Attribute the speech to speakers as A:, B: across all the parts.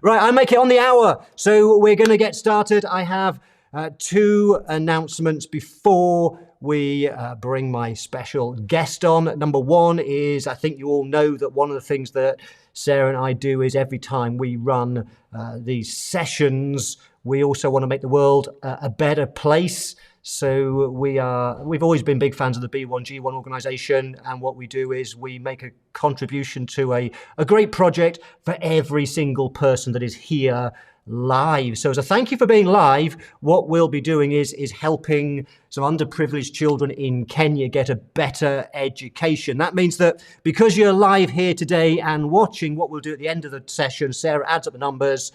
A: Right, I make it on the hour, so we're going to get started. I have two announcements before we bring my special guest on. Number one is, I think you all know that one of the things that Sarah and I do is every time we run these sessions, we also want to make the world a better place. So we've always been big fans of the B1G1 organization, and what we do is we make a contribution to a great project for every single person that is here live. So as a thank you for being live, what we'll be doing is helping some underprivileged children in Kenya get a better education. That means that because you're live here today and watching, what we'll do at the end of the session, Sarah adds up the numbers.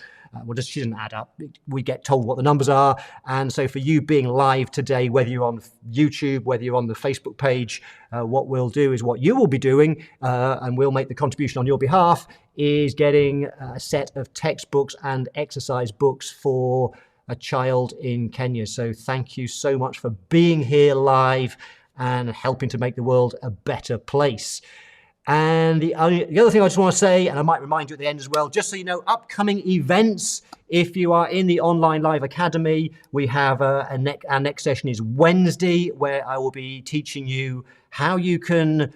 A: She doesn't add up. We get told what the numbers are. And so for you being live today, whether you're on YouTube, whether you're on the Facebook page, what we'll do is what you will be doing, and we'll make the contribution on your behalf, is getting a set of textbooks and exercise books for a child in Kenya. So thank you so much for being here live and helping to make the world a better place. And the other thing I just want to say, and I might remind you at the end as well, just so you know, upcoming events. If you are in the Online Live Academy, we have our next session is Wednesday, where I will be teaching you how you can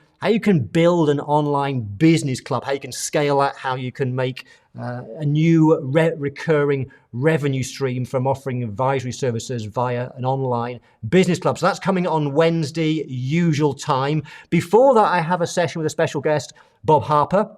A: build an online business club, how you can scale that, how you can make a new recurring revenue stream from offering advisory services via an online business club. So that's coming on Wednesday, usual time. Before that, I have a session with a special guest, Bob Harper.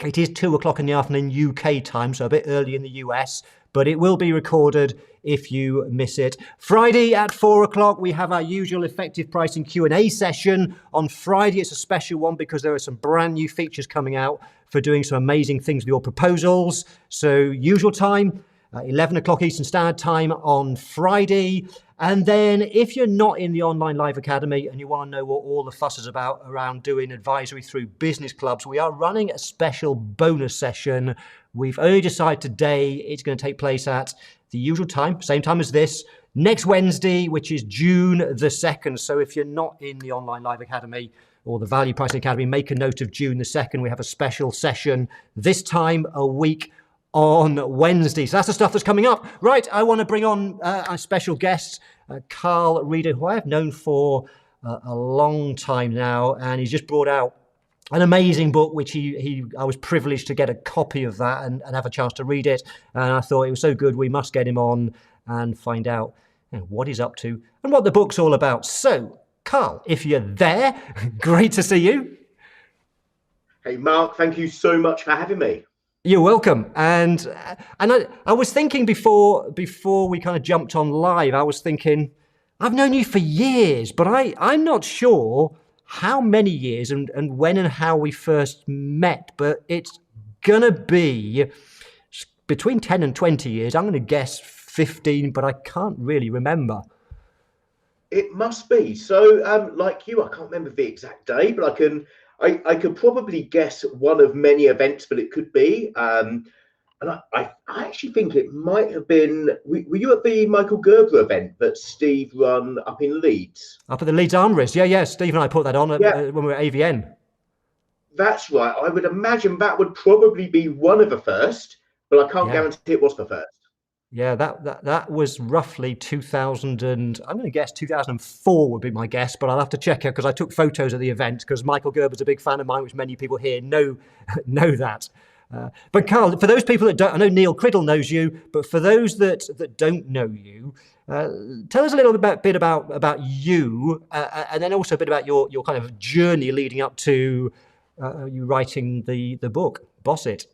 A: It is 2:00 in the afternoon UK time, so a bit early in the US, but it will be recorded if you miss it. Friday at 4:00, we have our usual effective pricing Q&A session. On Friday, it's a special one because there are some brand new features coming out for doing some amazing things with your proposals. So usual time, 11:00 Eastern Standard Time on Friday. And then if you're not in the Online Live Academy and you want to know what all the fuss is about around doing advisory through business clubs, we are running a special bonus session. We've only decided today it's going to take place at the usual time, same time as this, next Wednesday, which is June the 2nd. So if you're not in the Online Live Academy or the Value Pricing Academy, make a note of June the 2nd. We have a special session this time a week on Wednesday. So that's the stuff that's coming up. Right, I want to bring on our special guest, Carl Reeder, who I have known for a long time now, and he's just brought out an amazing book, which I was privileged to get a copy of that and have a chance to read it. And I thought it was so good, we must get him on and find out what he's up to and what the book's all about. So, Carl, if you're there, great to see you.
B: Hey, Mark, thank you so much for having me.
A: You're welcome. And I was thinking before we kind of jumped on live, I was thinking, I've known you for years, but I'm not sure how many years and when and how we first met, but it's going to be between 10 and 20 years. I'm going to guess 15, but I can't really remember.
B: It must be. So, like you, I can't remember the exact day, but I could probably guess one of many events, but it could be. And I actually think it might have been, were you at the Michael Gerber event that Steve run up in Leeds?
A: Up at the Leeds Armouries, yeah. Steve and I put that on when we were at AVN.
B: That's right. I would imagine that would probably be one of the first, but I can't guarantee it was the first.
A: Yeah, that was roughly 2000 and I'm going to guess 2004 would be my guess, but I'll have to check it because I took photos of the event because Michael Gerber's a big fan of mine, which many people here know that. But Carl, for those people that don't, I know Neil Criddle knows you, but for those that don't know you, tell us a little bit about you, and then also a bit about your kind of journey leading up to you writing the book, Boss It.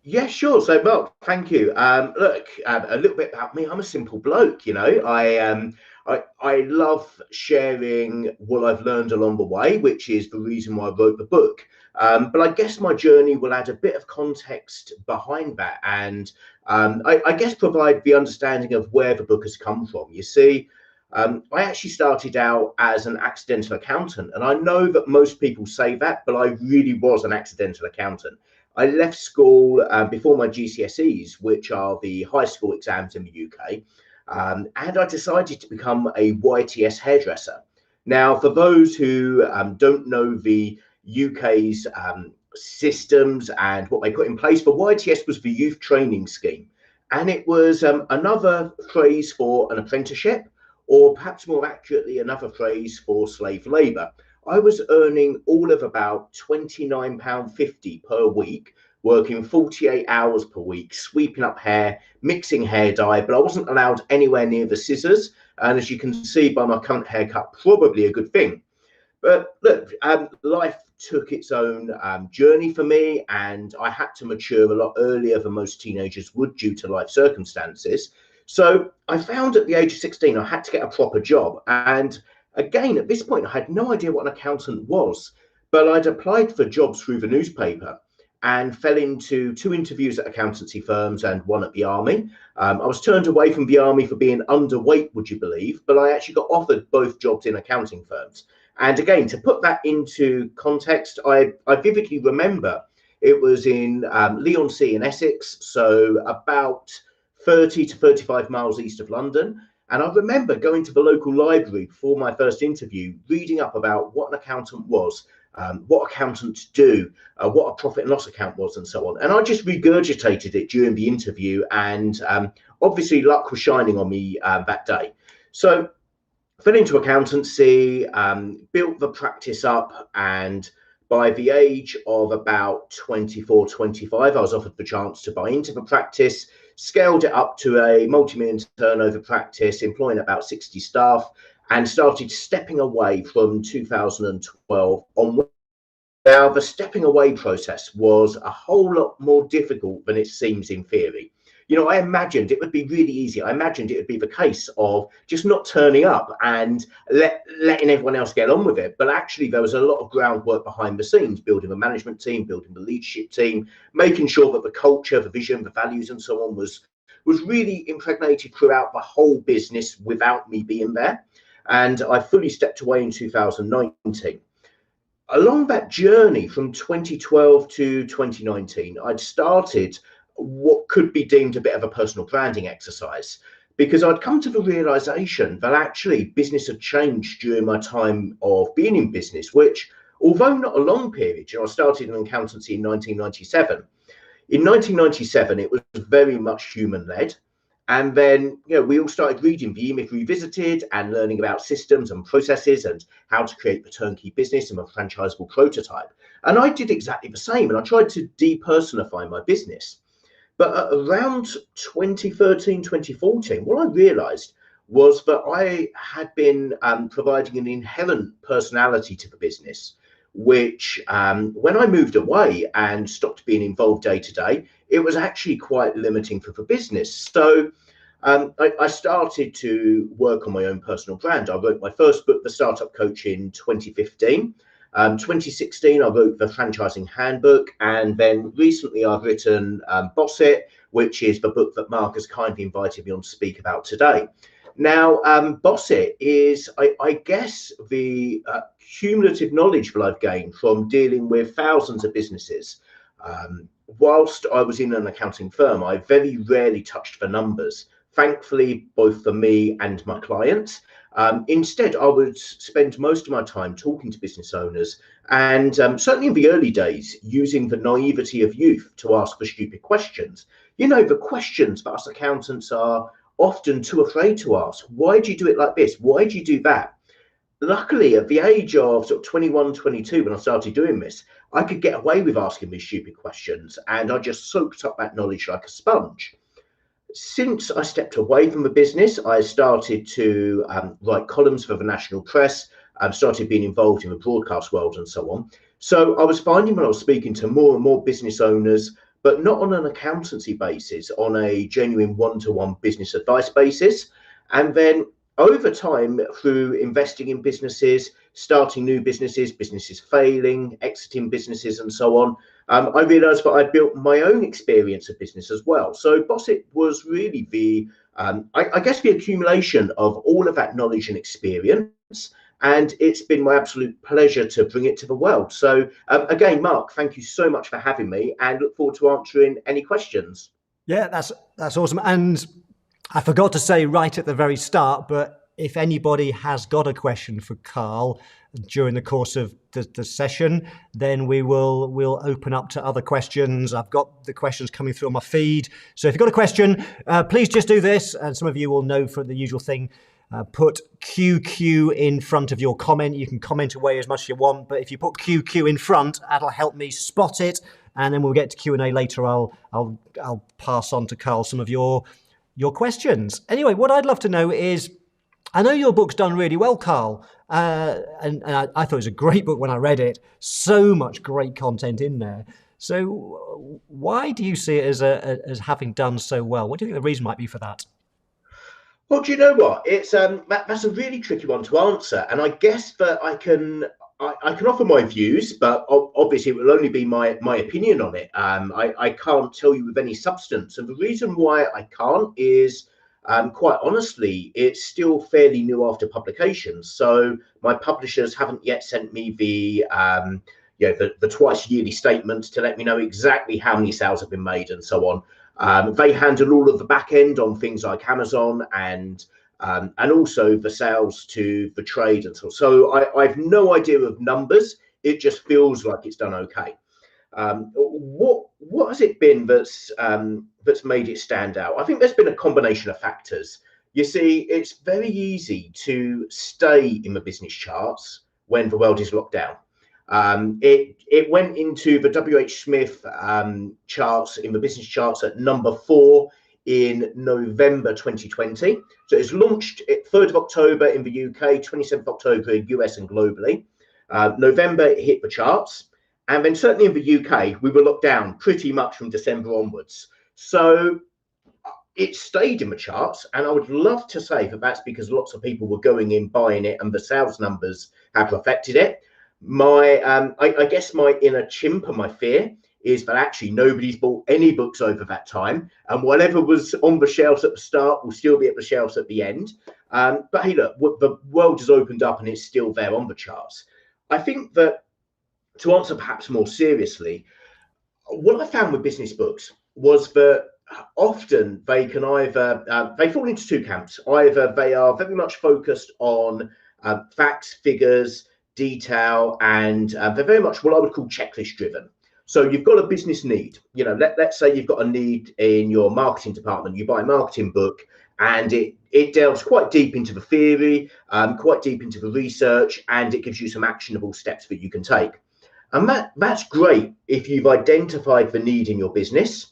B: Yeah, sure. So, Mark, thank you. Look, a little bit about me. I'm a simple bloke, you know. I love sharing what I've learned along the way, which is the reason why I wrote the book. But I guess my journey will add a bit of context behind that and I guess provide the understanding of where the book has come from. You see, I actually started out as an accidental accountant, and I know that most people say that, but I really was an accidental accountant. I left school before my GCSEs, which are the high school exams in the UK, and I decided to become a YTS hairdresser. Now, for those who don't know the UK's systems and what they put in place. But YTS was the youth training scheme, and it was another phrase for an apprenticeship, or perhaps more accurately, another phrase for slave labour. I was earning all of about £29.50 per week, working 48 hours per week, sweeping up hair, mixing hair dye, but I wasn't allowed anywhere near the scissors. And as you can see by my current haircut, probably a good thing. But look, life took its own journey for me, and I had to mature a lot earlier than most teenagers would due to life circumstances. So I found at the age of 16, I had to get a proper job. And again, at this point, I had no idea what an accountant was, but I'd applied for jobs through the newspaper and fell into 2 interviews at accountancy firms and 1 at the army. I was turned away from the army for being underweight, would you believe, but I actually got offered both jobs in accounting firms. And again, to put that into context, I vividly remember it was in Leigh-on-Sea in Essex, so about 30 to 35 miles east of London. And I remember going to the local library before my first interview, reading up about what an accountant was, what accountants do, what a profit and loss account was, and so on. And I just regurgitated it during the interview, and obviously luck was shining on me that day. So fell into accountancy, built the practice up, and by the age of about 24, 25, I was offered the chance to buy into the practice, scaled it up to a multi-million turnover practice, employing about 60 staff, and started stepping away from 2012 onward. Now, the stepping away process was a whole lot more difficult than it seems in theory. You know, I imagined it would be really easy. I imagined it would be the case of just not turning up and letting everyone else get on with it. But actually, there was a lot of groundwork behind the scenes, building a management team, building the leadership team, making sure that the culture, the vision, the values, and so on was really impregnated throughout the whole business without me being there. And I fully stepped away in 2019. Along that journey from 2012 to 2019, I'd started what could be deemed a bit of a personal branding exercise, because I'd come to the realization that actually business had changed during my time of being in business, which, although not a long period, I started in accountancy in 1997. In 1997, it was very much human-led. And then, we all started reading the eMyth Revisited and learning about systems and processes and how to create the turnkey business and a franchisable prototype. And I did exactly the same, and I tried to depersonify my business. But at around 2013, 2014, what I realized was that I had been providing an inherent personality to the business, which when I moved away and stopped being involved day to day, it was actually quite limiting for the business. So I started to work on my own personal brand. I wrote my first book, The Startup Coach, in 2015. 2016, I wrote the Franchising Handbook, and then recently I've written Boss It, which is the book that Mark has kindly invited me on to speak about today. Now, Boss It is, I guess, the cumulative knowledge that I've gained from dealing with thousands of businesses. Whilst I was in an accounting firm, I very rarely touched the numbers, thankfully, both for me and my clients. Instead, I would spend most of my time talking to business owners, and certainly in the early days, using the naivety of youth to ask the stupid questions. You know, the questions that us accountants are often too afraid to ask. Why do you do it like this? Why do you do that? Luckily, at the age of sort of 21, 22, when I started doing this, I could get away with asking these stupid questions, and I just soaked up that knowledge like a sponge. Since I stepped away from the business, I started to write columns for the national press, started being involved in the broadcast world and so on. So I was finding when I was speaking to more and more business owners, but not on an accountancy basis, on a genuine one-to-one business advice basis. And then over time, through investing in businesses, starting new businesses, businesses failing, exiting businesses and so on, I realized that I'd built my own experience of business as well. So Boss It was really the, I guess, the accumulation of all of that knowledge and experience. And it's been my absolute pleasure to bring it to the world. So again, Mark, thank you so much for having me, and look forward to answering any questions.
A: Yeah, that's awesome. And I forgot to say right at the very start, but if anybody has got a question for Carl, during the course of the session, then we'll open up to other questions. I've got the questions coming through on my feed. So if you've got a question, please just do this. And some of you will know for the usual thing, put QQ in front of your comment. You can comment away as much as you want, but if you put QQ in front, that'll help me spot it. And then we'll get to Q&A later. I'll pass on to Carl some of your questions. Anyway, what I'd love to know is, I know your book's done really well, Carl, and I thought it was a great book when I read it. So much great content in there. So why do you see it as having done so well? What do you think the reason might be for that?
B: Well, do you know what? It's that's a really tricky one to answer, and I guess that I can offer my views, but obviously it will only be my opinion on it. I can't tell you with any substance, and the reason why I can't is, quite honestly, it's still fairly new after publication. So my publishers haven't yet sent me the twice yearly statements to let me know exactly how many sales have been made and so on. They handle all of the back end on things like Amazon and also the sales to the trade and so on. So I've no idea of numbers. It just feels like it's done okay. What has it been that's made it stand out? I think there's been a combination of factors. You see, it's very easy to stay in the business charts when the world is locked down. It went into the WH Smith charts, in the business charts, at number 4 in November 2020. So it's launched 3rd of October in the UK, 27th October in US and globally. November it hit the charts. And then certainly in the UK, we were locked down pretty much from December onwards. So it stayed in the charts. And I would love to say that that's because lots of people were going in, buying it, and the sales numbers have reflected it. I guess my inner chimp and my fear is that actually nobody's bought any books over that time. And whatever was on the shelves at the start will still be at the shelves at the end. But hey, look, the world has opened up and it's still there on the charts. I think that, to answer perhaps more seriously, what I found with business books was that often they can either, they fall into two camps. Either they are very much focused on facts, figures, detail, and they're very much what I would call checklist driven. So you've got a business need. You know, let's say you've got a need in your marketing department. You buy a marketing book and it delves quite deep into the theory, quite deep into the research, and it gives you some actionable steps that you can take. And that's great if you've identified the need in your business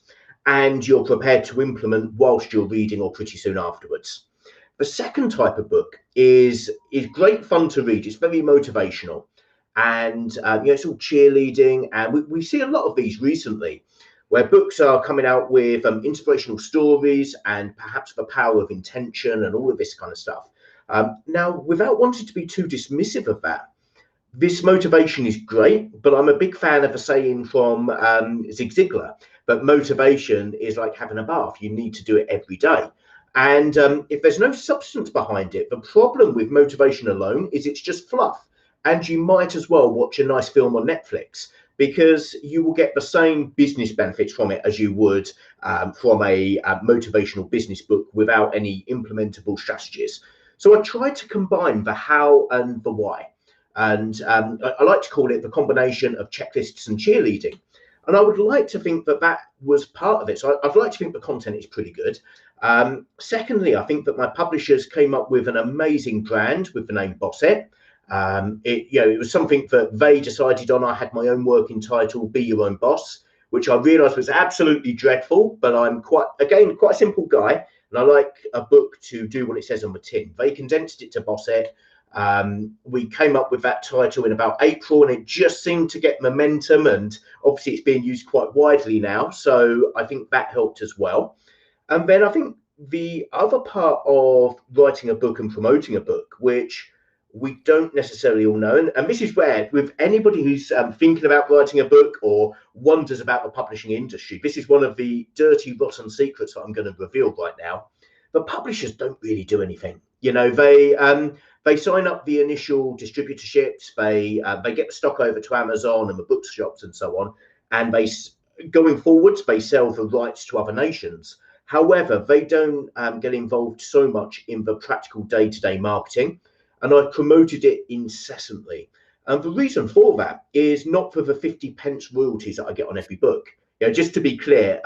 B: and you're prepared to implement whilst you're reading or pretty soon afterwards. The second type of book is great fun to read. It's very motivational, and it's all cheerleading. And we see a lot of these recently, where books are coming out with inspirational stories and perhaps the power of intention and all of this kind of stuff. Now, without wanting to be too dismissive of that, this motivation is great, but I'm a big fan of a saying from Zig Ziglar, that motivation is like having a bath. You need to do it every day. And if there's no substance behind it, the problem with motivation alone is it's just fluff. And you might as well watch a nice film on Netflix, because you will get the same business benefits from it as you would from a motivational business book without any implementable strategies. So I tried to combine the how and the why. And I like to call it the combination of checklists and cheerleading. And I would like to think that that was part of it. So I'd like to think the content is pretty good. Secondly, I think that my publishers came up with an amazing brand with the name Bosset. It was something that they decided on. I had my own working title, Be Your Own Boss, which I realized was absolutely dreadful, but I'm quite a simple guy, and I like a book to do what it says on the tin. They condensed it to Bosset. We came up with that title in about April, and it just seemed to get momentum, and obviously it's being used quite widely now, so I think that helped as well. And then I think the other part of writing a book and promoting a book, which we don't necessarily all know, and this is where, with anybody who's thinking about writing a book or wonders about the publishing industry, this is one of the dirty, rotten secrets that I'm going to reveal right now. But publishers don't really do anything. You know, they sign up the initial distributorships, they get the stock over to Amazon and the bookshops and so on, and going forwards, they sell the rights to other nations. However, they don't get involved so much in the practical day-to-day marketing. and I've promoted it incessantly. And the reason for that is not for the 50p royalties that I get on every book. Just to be clear,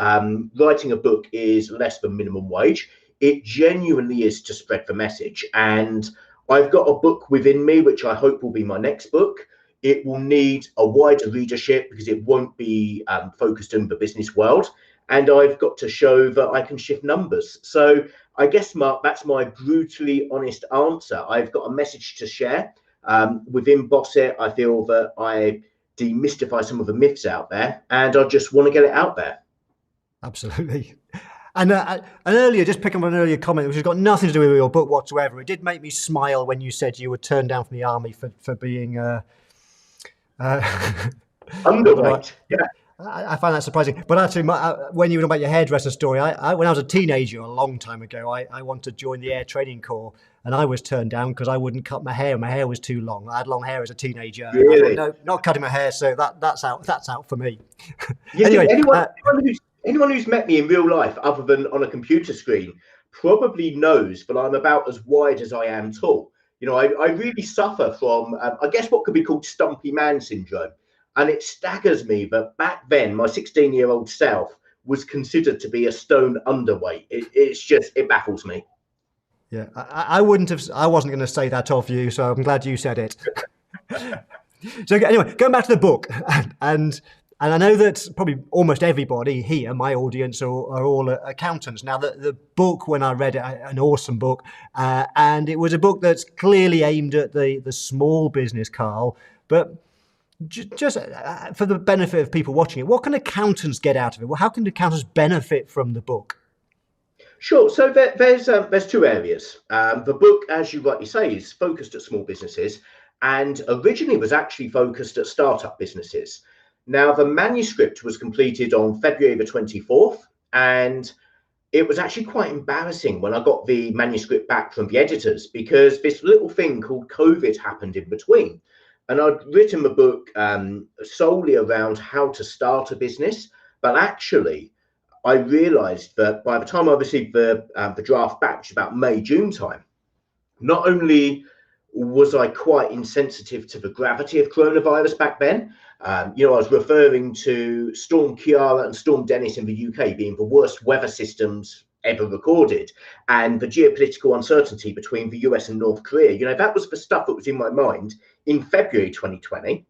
B: writing a book is less than minimum wage. It genuinely is to spread the message. And I've got a book within me, which I hope will be my next book. It will need a wider readership because it won't be focused in the business world. And I've got to show that I can shift numbers. So I guess, Mark, that's my brutally honest answer. I've got a message to share. Within Boss It, I feel that I demystify some of the myths out there, and I just want to get it out there.
A: Absolutely. And earlier, just picking up on an earlier comment, which has got nothing to do with your book whatsoever, it did make me smile when you said you were turned down from the army for being
B: underweight. Yeah.
A: I find that surprising. But actually, when you were about your hairdresser story, when I was a teenager a long time ago, I wanted to join the Air Training Corps, and I was turned down because I wouldn't cut my hair. My hair was too long. I had long hair as a teenager.
B: Really?
A: I thought, no, not cutting my hair. So that's out for me.
B: Anyway, anyone who's met me in real life, other than on a computer screen, probably knows that I'm about as wide as I am tall. I really suffer from, I guess, what could be called stumpy man syndrome. And it staggers me that back then, my 16-year-old self was considered to be a stone underweight. It baffles me.
A: Yeah, I wasn't going to say that of you, so I'm glad you said it. So anyway, going back to the book, and I know that probably almost everybody here, my audience, are all accountants. Now, the book, when I read it, an awesome book, and it was a book that's clearly aimed at the small business, Carl, but just for the benefit of people watching it, what can accountants get out of it? Well, how can accountants benefit from the book?
B: Sure. So there's two areas. The book, as you rightly say, is focused at small businesses, and originally was actually focused at startup businesses. Now, the manuscript was completed on February the 24th, and it was actually quite embarrassing when I got the manuscript back from the editors, because this little thing called COVID happened in between. And I'd written the book solely around how to start a business, but actually I realised that by the time I received the draft back, which was about May, June time, not only was I quite insensitive to the gravity of coronavirus back then, I was referring to Storm Ciara and Storm Dennis in the UK being the worst weather systems ever recorded, and the geopolitical uncertainty between the US and North Korea. That was the stuff that was in my mind in February 2020.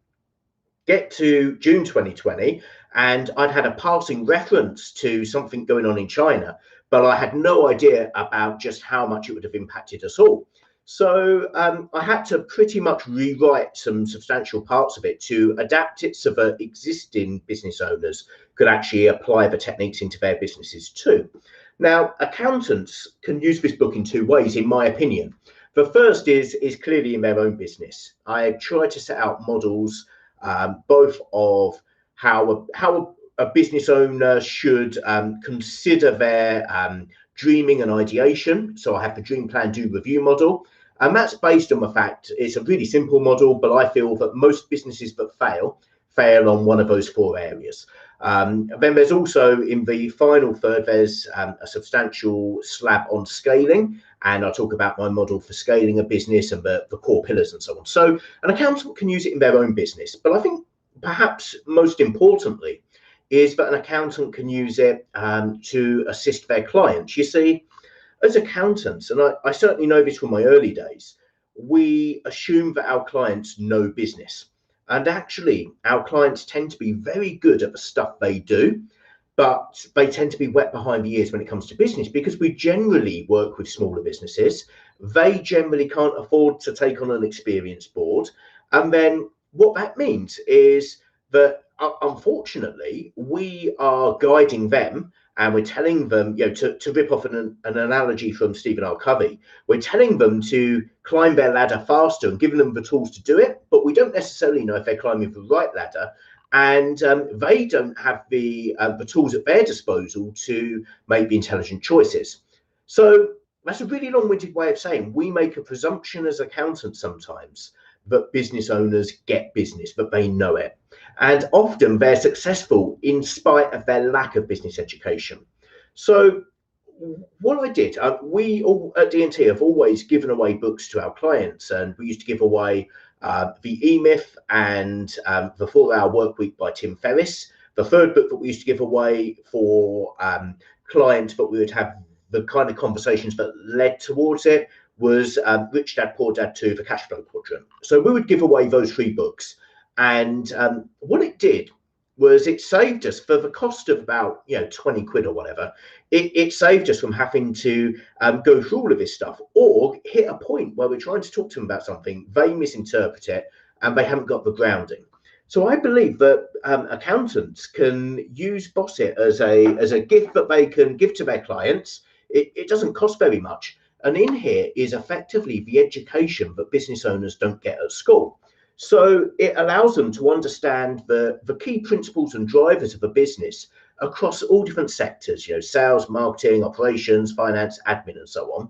B: Get to June 2020, and I'd had a passing reference to something going on in China, but I had no idea about just how much it would have impacted us all. So I had to pretty much rewrite some substantial parts of it to adapt it so that existing business owners could actually apply the techniques into their businesses too. Now, accountants can use this book in two ways, in my opinion. The first is clearly in their own business. I try to set out models both of how a business owner should consider their dreaming and ideation. So I have the dream, plan, do, review model. And that's based on the fact it's a really simple model, but I feel that most businesses that fail on one of those four areas. Then there's also, in the final third, there's a substantial slab on scaling, and I'll talk about my model for scaling a business and the core pillars and so on. So an accountant can use it in their own business, but I think perhaps most importantly is that an accountant can use it to assist their clients. You see, as accountants, and I certainly know this from my early days, we assume that our clients know business. And actually, our clients tend to be very good at the stuff they do, but they tend to be wet behind the ears when it comes to business, because we generally work with smaller businesses. They generally can't afford to take on an experienced board. And then what that means is that, unfortunately, we are guiding them, and we're telling them, to rip off an analogy from Stephen R. Covey, we're telling them to climb their ladder faster and giving them the tools to do it, but we don't necessarily know if they're climbing the right ladder, and they don't have the tools at their disposal to make the intelligent choices. So that's a really long-winded way of saying we make a presumption as accountants sometimes that business owners get business, that they know it. And often they're successful in spite of their lack of business education. So what I did, we all at D&T have always given away books to our clients, and we used to give away the E-Myth and the 4-Hour Workweek by Tim Ferriss. The third book that we used to give away for clients, but we would have the kind of conversations that led towards it, was Rich Dad Poor Dad 2, the Cash Flow Quadrant. So we would give away those 3 books, and what it did was it saved us, for the cost of about 20 quid or whatever, it saved us from having to go through all of this stuff, or hit a point where we're trying to talk to them about something, they misinterpret it, and they haven't got the grounding. So I believe that accountants can use Bossit as a gift that they can give to their clients. It doesn't cost very much, and in here is effectively the education that business owners don't get at school. So it allows them to understand the key principles and drivers of a business across all different sectors, sales, marketing, operations, finance, admin, and so on.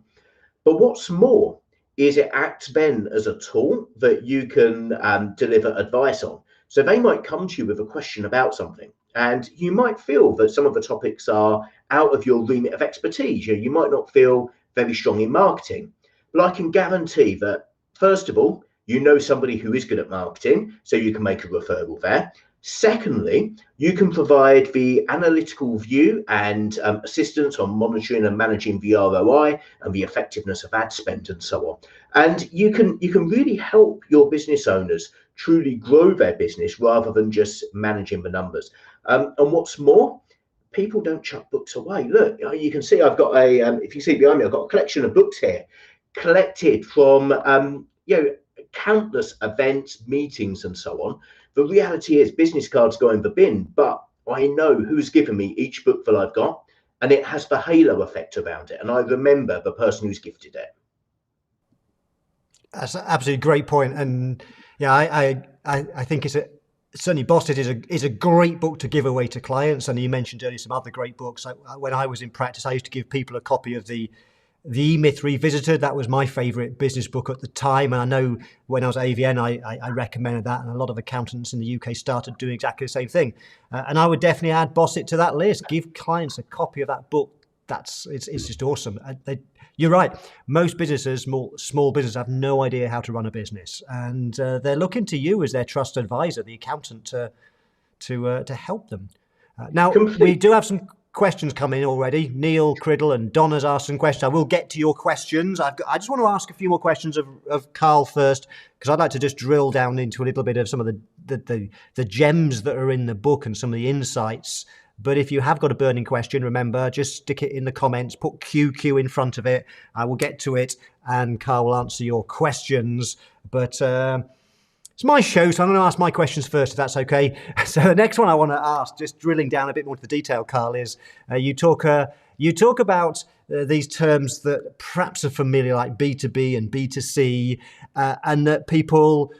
B: But what's more is it acts then as a tool that you can deliver advice on. So they might come to you with a question about something, and you might feel that some of the topics are out of your remit of expertise. You might not feel very strong in marketing, but I can guarantee that, first of all, somebody who is good at marketing, so you can make a referral there. Secondly, you can provide the analytical view and assistance on monitoring and managing the ROI and the effectiveness of ad spend and so on. And you can really help your business owners truly grow their business rather than just managing the numbers. And what's more, people don't chuck books away. Look, you can see I've got if you see behind me, I've got a collection of books here, collected from countless events, meetings, and so on. The reality is business cards go in the bin, but I know who's given me each book that I've got, and it has the halo effect around it, and I remember the person who's gifted it.
A: That's an absolutely great point, and I think certainly Bossit is a great book to give away to clients. And you mentioned earlier some other great books. When I was in practice, I used to give people a copy of the E-Myth Revisited. That was my favourite business book at the time, and I know when I was at AVN, I recommended that, and a lot of accountants in the UK started doing exactly the same thing. And I would definitely add Bossit to that list. Give clients a copy of that book. It's just awesome. You're right. Most businesses, small businesses, have no idea how to run a business, and they're looking to you as their trusted advisor, the accountant, to help them. Now, we do have some questions coming in already. Neil Criddle and Donna's asked some questions. I will get to your questions. I just want to ask a few more questions of Carl first, because I'd like to just drill down into a little bit of some of the gems that are in the book and some of the insights. But if you have got a burning question, remember, just stick it in the comments, put QQ in front of it. I will get to it and Carl will answer your questions. But it's my show, so I'm going to ask my questions first, if that's okay. So the next one I want to ask, just drilling down a bit more into the detail, Carl, is you talk about these terms that perhaps are familiar, like B2B and B2C, and that people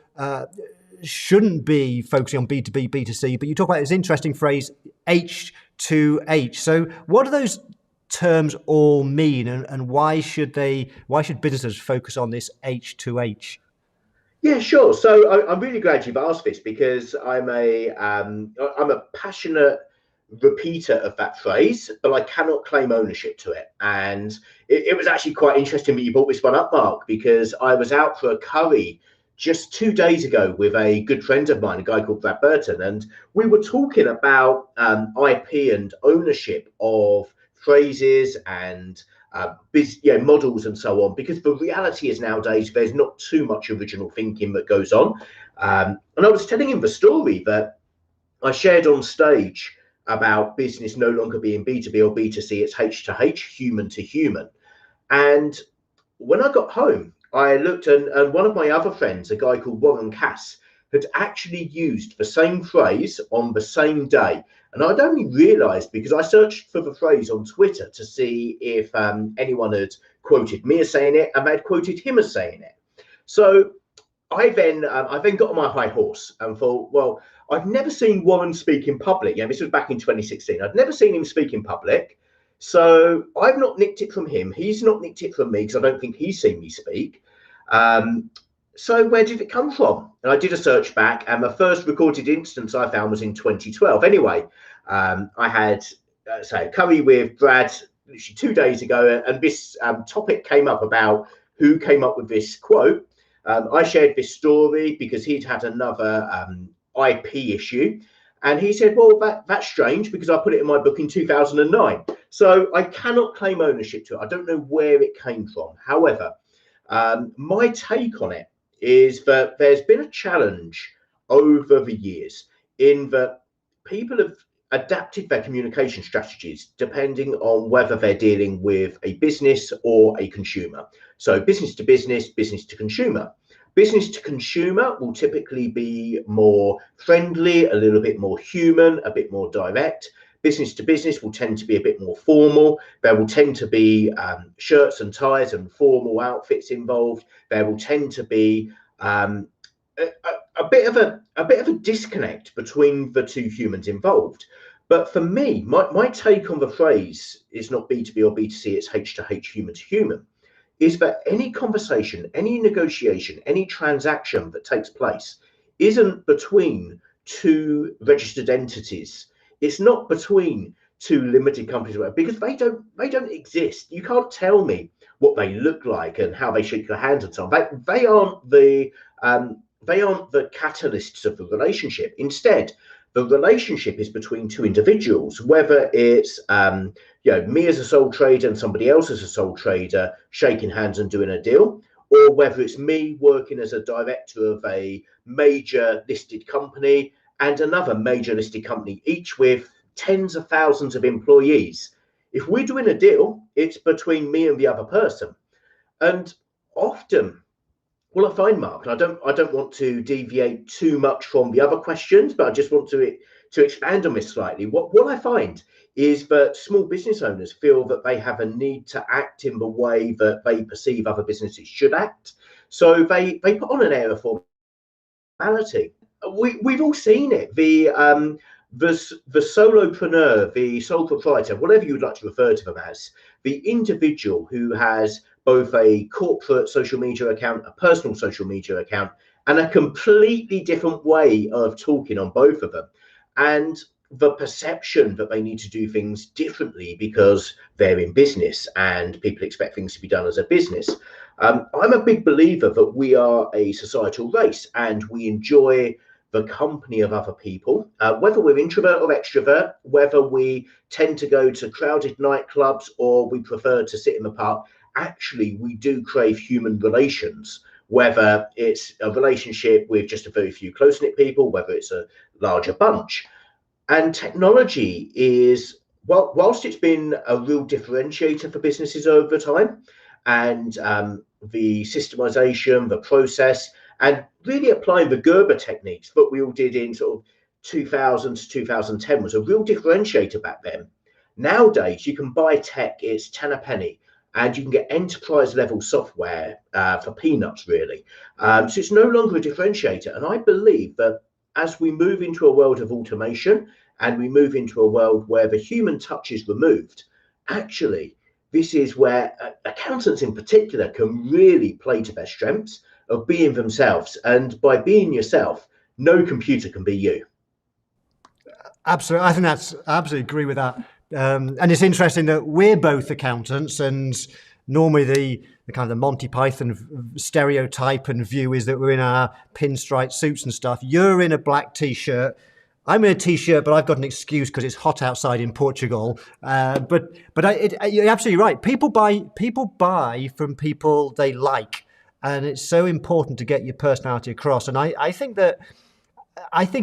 A: shouldn't be focusing on B2B, B2C, but you talk about this interesting phrase, H2H. So what do those terms all mean, and why should businesses focus on this H2H?
B: Yeah, sure. So I'm really glad you've asked this, because I'm a passionate repeater of that phrase, but I cannot claim ownership to it. And it was actually quite interesting that you brought this one up, Mark, because I was out for a curry just 2 days ago with a good friend of mine, a guy called Brad Burton, and we were talking about IP and ownership of phrases and models and so on, because the reality is nowadays there's not too much original thinking that goes on. And I was telling him the story that I shared on stage about business no longer being B2B or B2C, it's H to H, human to human. And when I got home, I looked, and one of my other friends, a guy called Warren Cass, had actually used the same phrase on the same day. And I'd only realised because I searched for the phrase on Twitter to see if anyone had quoted me as saying it, and they'd quoted him as saying it. So I then got on my high horse and thought, well, I've never seen Warren speak in public. This was back in 2016. I'd never seen him speak in public. So I've not nicked it from him. He's not nicked it from me, because I don't think he's seen me speak. So where did it come from? And I did a search back, and the first recorded instance I found was in 2012. Anyway, I had a curry with Brad literally 2 days ago, and this topic came up about who came up with this quote. I shared this story because he'd had another IP issue. And he said, well, that's strange because I put it in my book in 2009. So I cannot claim ownership to it. I don't know where it came from. However, my take on it is that there's been a challenge over the years in that people have adapted their communication strategies depending on whether they're dealing with a business or a consumer. So business to business, business to consumer. Business to consumer will typically be more friendly, a little bit more human, a bit more direct. Business to business will tend to be a bit more formal. There will tend to be shirts and ties and formal outfits involved. There will tend to be a bit of a disconnect between the two humans involved. But for me, my take on the phrase is not B2B or B2C, it's H to H, human to human, is that any conversation, any negotiation, any transaction that takes place isn't between two registered entities. It's not between two limited companies, because they don't exist. You can't tell me what they look like and how they shake your hand and so on. They aren't the catalysts of the relationship. Instead, the relationship is between two individuals, whether it's me as a sole trader and somebody else as a sole trader shaking hands and doing a deal, or whether it's me working as a director of a major listed company and another major listed company, each with tens of thousands of employees. If we're doing a deal, it's between me and the other person. And often, well, I find, Mark, and I don't want to deviate too much from the other questions, but I just want to expand on this slightly. What I find is that small business owners feel that they have a need to act in the way that they perceive other businesses should act. So they put on an air of formality. We've all seen it. The solopreneur, the sole proprietor, whatever you would like to refer to them as, the individual who has both a corporate social media account, a personal social media account, and a completely different way of talking on both of them. And the perception that they need to do things differently because they're in business and people expect things to be done as a business. I'm a big believer that we are a societal race and we enjoy the company of other people, whether we're introvert or extrovert, whether we tend to go to crowded nightclubs or we prefer to sit in the park. Actually, we do crave human relations, whether it's a relationship with just a very few close-knit people, whether it's a larger bunch. And technology is, well, whilst it's been a real differentiator for businesses over time, and the systemization, the process, and really applying the Gerber techniques that we all did in sort of 2000 to 2010 was a real differentiator back then. Nowadays, you can buy tech, it's 10 a penny, and you can get enterprise level software for peanuts, really. So it's no longer a differentiator. And I believe that as we move into a world of automation and we move into a world where the human touch is removed, actually, this is where accountants in particular can really play to their strengths of being themselves. And by being yourself, no computer can be you.
A: Absolutely. I absolutely agree with that. And it's interesting that we're both accountants, and normally the kind of the Monty Python stereotype and view is that we're in our pinstripe suits and stuff. You're in a black t-shirt. I'm in a t-shirt, but I've got an excuse because it's hot outside in Portugal. But you're absolutely right. People buy from people they like, and it's so important to get your personality across. And I think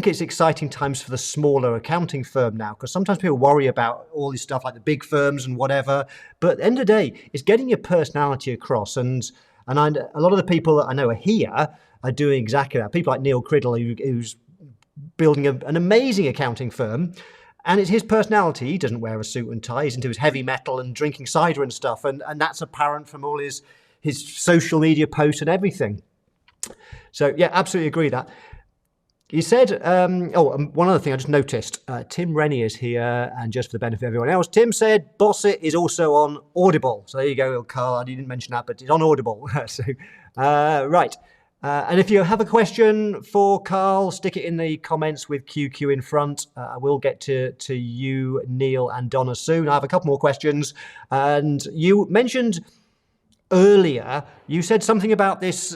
A: it's exciting times for the smaller accounting firm now, because sometimes people worry about all this stuff like the big firms and whatever. But at the end of the day, it's getting your personality across. And a lot of the people that I know are here are doing exactly that. People like Neil Criddle, who's building an amazing accounting firm. And it's his personality. He doesn't wear a suit and tie. He's into his heavy metal and drinking cider and stuff. And that's apparent from all his social media posts and everything. So, yeah, absolutely agree with that. You said, one other thing I just noticed, Tim Rennie is here, and just for the benefit of everyone else, Tim said Boss It is also on Audible. So there you go, Carl, I didn't mention that, but it's on Audible. Right. And if you have a question for Carl, stick it in the comments with QQ in front. I will get to you, Neil and Donna soon. I have a couple more questions. And you mentioned earlier, you said something about this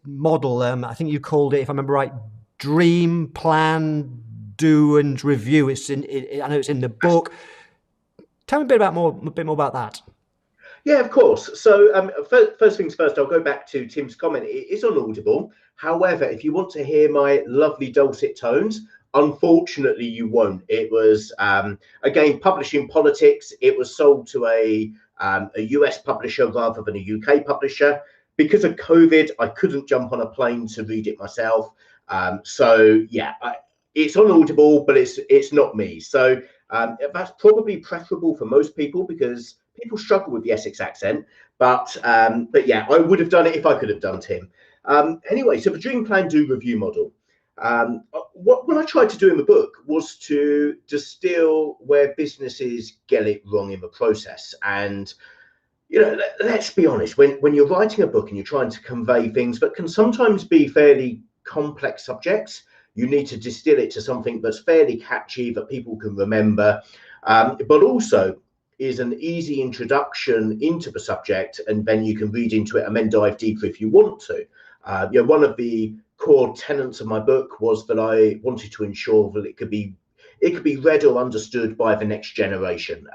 A: model. I think you called it, if I remember right, dream, plan, do, and review. I know it's in the book. Tell me a bit more about that.
B: Yeah, of course. So first things first, I'll go back to Tim's comment. It is on Audible. However, if you want to hear my lovely dulcet tones, unfortunately, you won't. It was, again, publishing politics. It was sold to a US publisher rather than a UK publisher. Because of COVID, I couldn't jump on a plane to read it myself. So yeah, it's on Audible, but it's not me. So that's probably preferable for most people because people struggle with the Essex accent. But yeah, I would have done it if I could have done, Tim. Anyway, so the dream, plan, do, review model. What I tried to do in the book was to distill where businesses get it wrong in the process. And let's be honest, when you're writing a book and you're trying to convey things that can sometimes be fairly complex subjects, you need to distill it to something that's fairly catchy that people can remember, but also is an easy introduction into the subject, and then you can read into it and then dive deeper if you want to. One of the core tenets of my book was that I wanted to ensure that it could be read or understood by the next generation.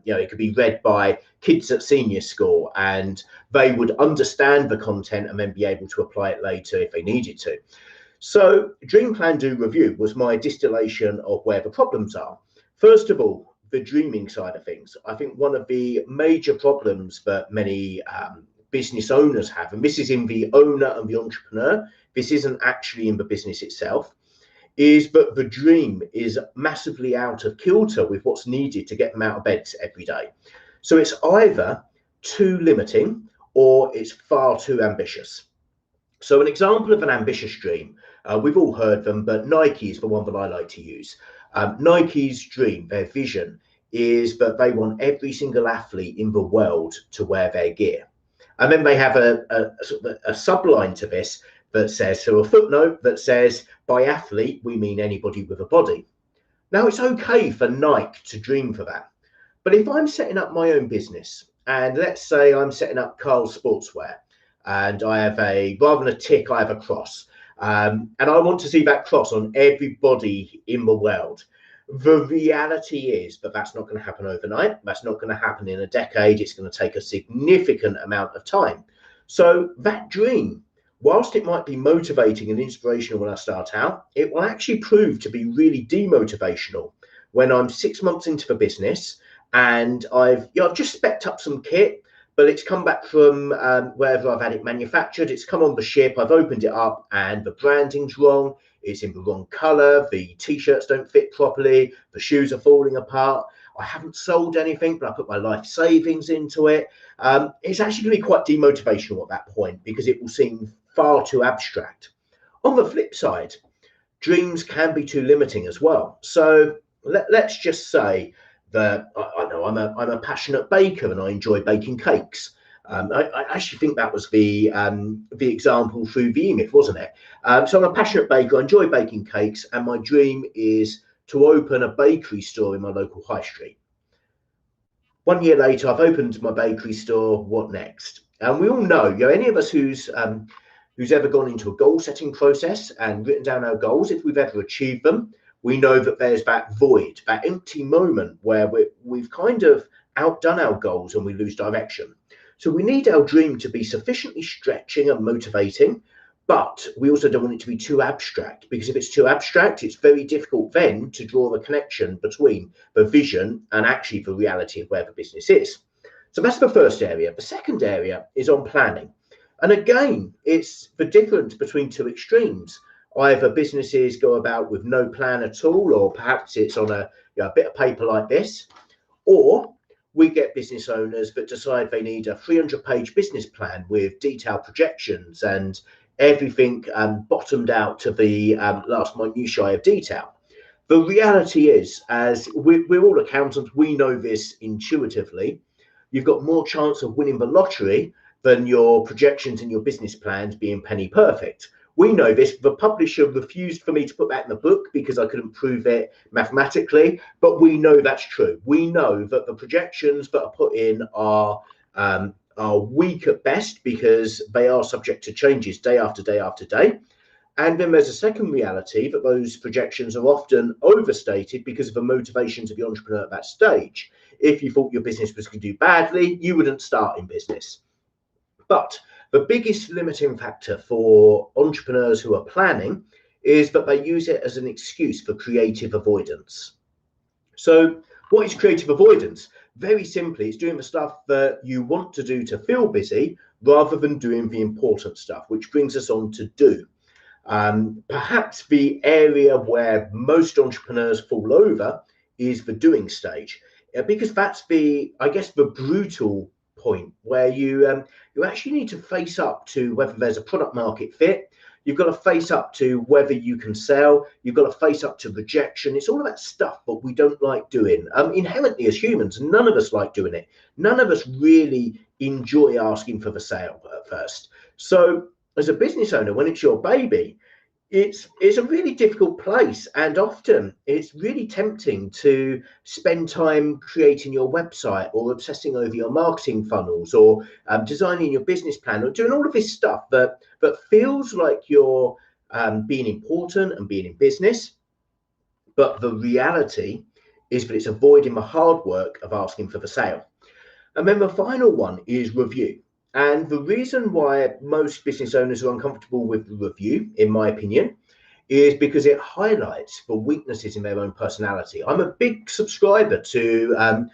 B: It could be read by kids at senior school and they would understand the content and then be able to apply it later if they needed to. So dream, plan, do, review was my distillation of where the problems are. First of all, the dreaming side of things. I think one of the major problems that many business owners have, and this is in the owner and the entrepreneur, this isn't actually in the business itself, is that the dream is massively out of kilter with what's needed to get them out of bed every day. So it's either too limiting or it's far too ambitious. So an example of an ambitious dream, we've all heard them, but Nike is the one that I like to use. Nike's dream, their vision, is that they want every single athlete in the world to wear their gear. And then they have a subline to this that says, so a footnote that says, by athlete, we mean anybody with a body. Now, it's okay for Nike to dream for that. But if I'm setting up my own business, and let's say I'm setting up Carl's Sportswear, and I have rather than a tick, I have a cross. And I want to see that cross on everybody in the world. The reality is that that's not going to happen overnight. That's not going to happen in a decade. It's going to take a significant amount of time. So that dream, whilst it might be motivating and inspirational when I start out, it will actually prove to be really demotivational when I'm 6 months into the business and I've just specced up some kit, but it's come back from wherever I've had it manufactured. It's come on the ship, I've opened it up and the branding's wrong. It's in the wrong color. The t-shirts don't fit properly. The shoes are falling apart. I haven't sold anything, but I put my life savings into it. It's actually going to be quite demotivational at that point because it will seem far too abstract. On the flip side, dreams can be too limiting as well. So let's just say that I know I'm a passionate baker and I enjoy baking cakes. I actually think that was the example through the e-myth, wasn't it? So I'm a passionate baker, I enjoy baking cakes, and my dream is to open a bakery store in my local high street. 1 year later, I've opened my bakery store. What next? And we all know, any of us who's ever gone into a goal setting process and written down our goals, if we've ever achieved them, we know that there's that void, that empty moment where we've kind of outdone our goals and we lose direction. So we need our dream to be sufficiently stretching and motivating, but we also don't want it to be too abstract, because if it's too abstract, it's very difficult then to draw the connection between the vision and actually the reality of where the business is. So that's the first area. The second area is on planning. And again, it's the difference between two extremes. Either businesses go about with no plan at all, or perhaps it's on a bit of paper like this, or we get business owners that decide they need a 300-page business plan with detailed projections and everything bottomed out to the last minutiae of detail. The reality is, as we're all accountants, we know this intuitively, you've got more chance of winning the lottery than your projections and your business plans being penny perfect. We know this. The publisher refused for me to put that in the book because I couldn't prove it mathematically, but we know that's true. We know that the projections that are put in are weak at best because they are subject to changes day after day after day. And then there's a second reality that those projections are often overstated because of the motivations of the entrepreneur at that stage. If you thought your business was going to do badly, you wouldn't start in business. But the biggest limiting factor for entrepreneurs who are planning is that they use it as an excuse for creative avoidance. So what is creative avoidance? Very simply, it's doing the stuff that you want to do to feel busy rather than doing the important stuff, which brings us on to do. Perhaps the area where most entrepreneurs fall over is the doing stage, because that's the brutal point where you actually need to face up to whether there's a product market fit. You've got to face up to whether you can sell. You've got to face up to rejection. It's all of that stuff that we don't like doing. Inherently, as humans, none of us like doing it. None of us really enjoy asking for the sale at first. So as a business owner, when it's your baby, it's a really difficult place, and often it's really tempting to spend time creating your website or obsessing over your marketing funnels or designing your business plan or doing all of this stuff that feels like you're being important and being in business, but the reality is that it's avoiding the hard work of asking for the sale. And then the final one is review. And the reason why most business owners are uncomfortable with the review, in my opinion, is because it highlights the weaknesses in their own personality. I'm a big subscriber to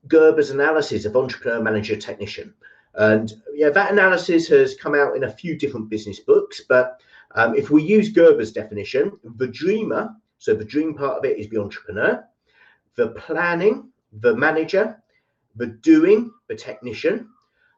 B: Gerber's analysis of entrepreneur, manager, technician. And that analysis has come out in a few different business books. But if we use Gerber's definition, the dreamer, so the dream part of it is the entrepreneur, the planning, the manager, the doing, the technician.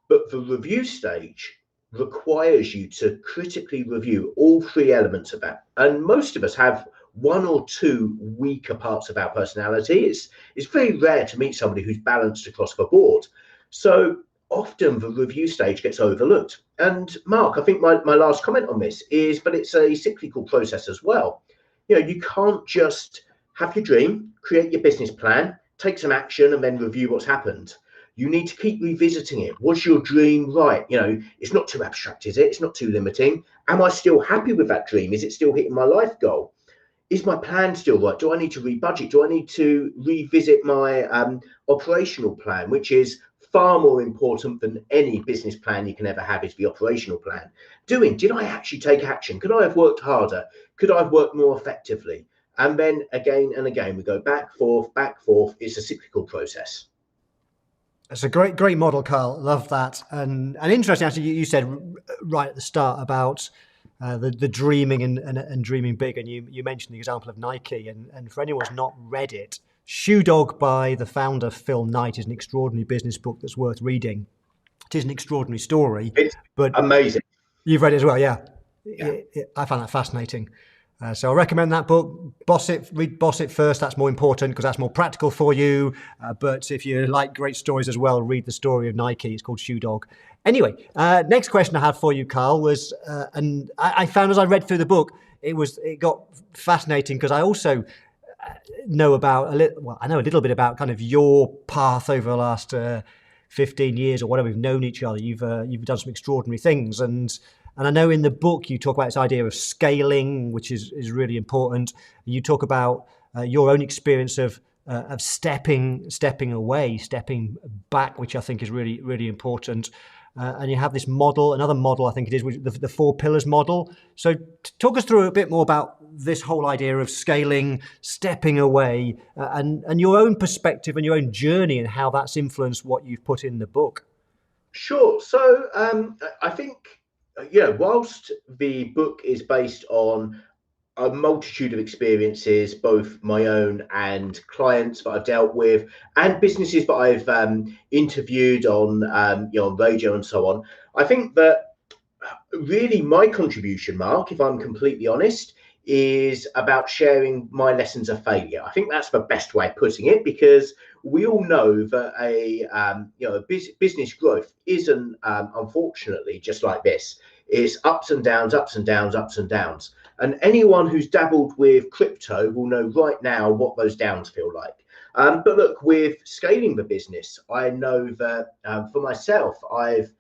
B: But the review stage requires you to critically review all three elements of that. And most of us have one or two weaker parts of our personality. It's very rare to meet somebody who's balanced across the board. So often the review stage gets overlooked. And Mark, I think my last comment on this is that it's a cyclical process as well. You can't just have your dream, create your business plan, take some action, and then review what's happened. You need to keep revisiting it. Was your dream right? It's not too abstract, is it? It's not too limiting. Am I still happy with that dream? Is it still hitting my life goal? Is my plan still right? Do I need to rebudget? Do I need to revisit my operational plan, which is far more important than any business plan you can ever have, is the operational plan. Did I actually take action? Could I have worked harder? Could I have worked more effectively? And then again and again, we go back, forth. It's a cyclical process.
A: It's a great model, Carl. Love that. And interesting, actually, you said right at the start about the dreaming and dreaming big. And you mentioned the example of Nike. And for anyone who's not read it, Shoe Dog by the founder, Phil Knight, is an extraordinary business book that's worth reading. It is an extraordinary story.
B: It's amazing.
A: You've read it as well, yeah. I found that fascinating. So I recommend that book. Read Boss It first. That's more important because that's more practical for you. But if you like great stories as well, read the story of Nike. It's called Shoe Dog. Anyway, next question I had for you, Carl, was, and I found as I read through the book, it got fascinating because I also know about I know a little bit about kind of your path over the last 15 years or whatever we've known each other. You've done some extraordinary things, and I know in the book you talk about this idea of scaling, which is really important. You talk about your own experience of stepping away, stepping back, which I think is really, really important. And you have this model, another model, I think it is, the 4 pillars model. So talk us through a bit more about this whole idea of scaling, stepping away, and your own perspective and your own journey and how that's influenced what you've put in the book.
B: Sure. So I think, whilst the book is based on a multitude of experiences, both my own and clients that I've dealt with, and businesses that I've interviewed on, on radio and so on. I think that really my contribution, Mark, if I'm completely honest, is about sharing my lessons of failure. I think that's the best way of putting it, because we all know that business growth isn't unfortunately just like this. It's ups and downs, ups and downs, ups and downs. And anyone who's dabbled with crypto will know right now what those downs feel like. But look, with scaling the business, I know that for myself, I've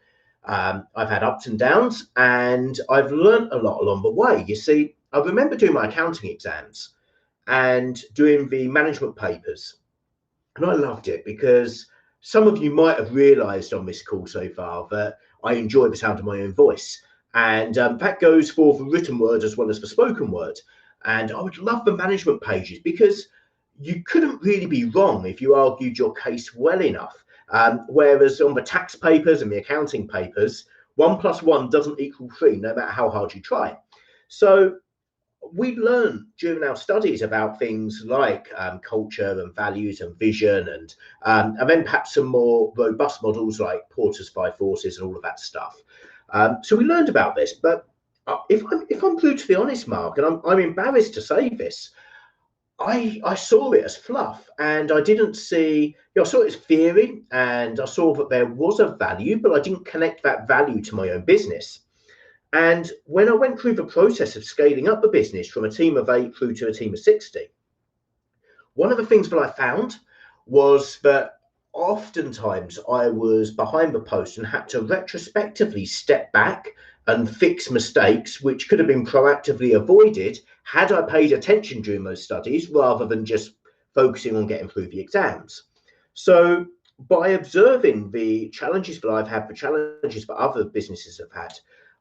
B: had ups and downs, and I've learned a lot along the way. You see, I remember doing my accounting exams and doing the management papers, and I loved it because some of you might have realised on this call so far that I enjoy the sound of my own voice, and that goes for the written word as well as the spoken word. And I would love the management pages because you couldn't really be wrong if you argued your case well enough. Whereas on the tax papers and the accounting papers, 1 + 1 doesn't equal 3, no matter how hard you try. So we learn during our studies about things like culture and values and vision, and then perhaps some more robust models like Porter's 5 Forces and all of that stuff. So we learned about this, but if I'm brutally honest, Mark, and I'm embarrassed to say this, I saw it as fluff, and I didn't see, I saw it as theory, and I saw that there was a value, but I didn't connect that value to my own business. And when I went through the process of scaling up the business from a team of 8 through to a team of 60, one of the things that I found was that oftentimes I was behind the post and had to retrospectively step back and fix mistakes which could have been proactively avoided had I paid attention during those studies rather than just focusing on getting through the exams. So by observing the challenges that I've had, the challenges that other businesses have had,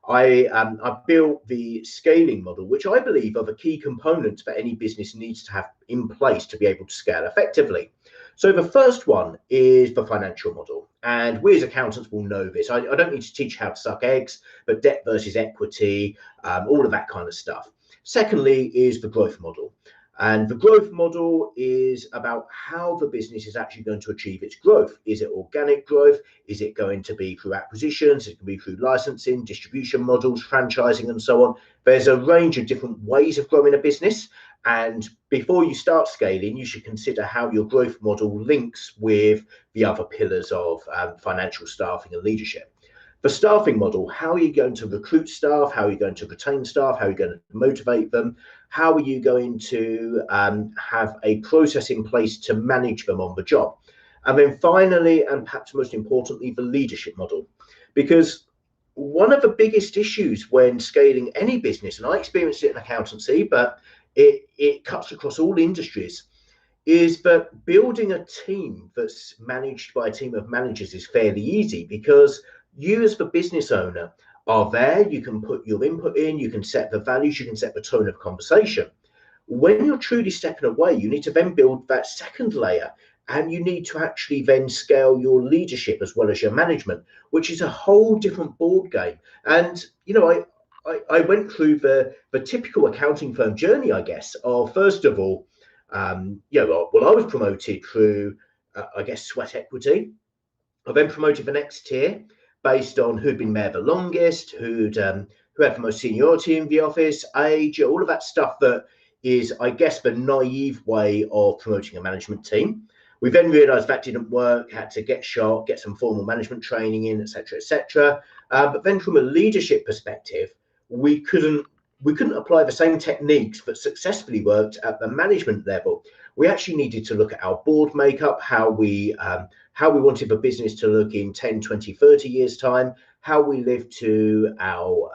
B: I built the scaling model, which I believe are the key components that any business needs to have in place to be able to scale effectively. So the first one is the financial model. And we as accountants will know this. I don't need to teach how to suck eggs, but debt versus equity, all of that kind of stuff. Secondly is the growth model. And the growth model is about how the business is actually going to achieve its growth. Is it organic growth? Is it going to be through acquisitions? It can be through licensing, distribution models, franchising, and so on. There's a range of different ways of growing a business. And before you start scaling, you should consider how your growth model links with the other pillars of financial staffing and leadership. The staffing model, how are you going to recruit staff? How are you going to retain staff? How are you going to motivate them? How are you going to have a process in place to manage them on the job? And then finally, and perhaps most importantly, the leadership model. Because one of the biggest issues when scaling any business, and I experienced it in accountancy, but it cuts across all industries, is that building a team that's managed by a team of managers is fairly easy because you as the business owner are there, you can put your input in, you can set the values, you can set the tone of conversation. When you're truly stepping away, you need to then build that second layer, and you need to actually then scale your leadership as well as your management, which is a whole different board game. And, you know, I went through the typical accounting firm journey, I guess, of first of all, I was promoted through, sweat equity. I then promoted the next tier based on who'd been there the longest, who had the most seniority in the office, age, all of that stuff that is, I guess, the naive way of promoting a management team. We then realised that didn't work, had to get shot, get some formal management training in, etc., etc. But then from a leadership perspective, we couldn't apply the same techniques that successfully worked at the management level. We actually needed to look at our board makeup, how we wanted the business to look in 10, 20, 30 years' time, how we live to our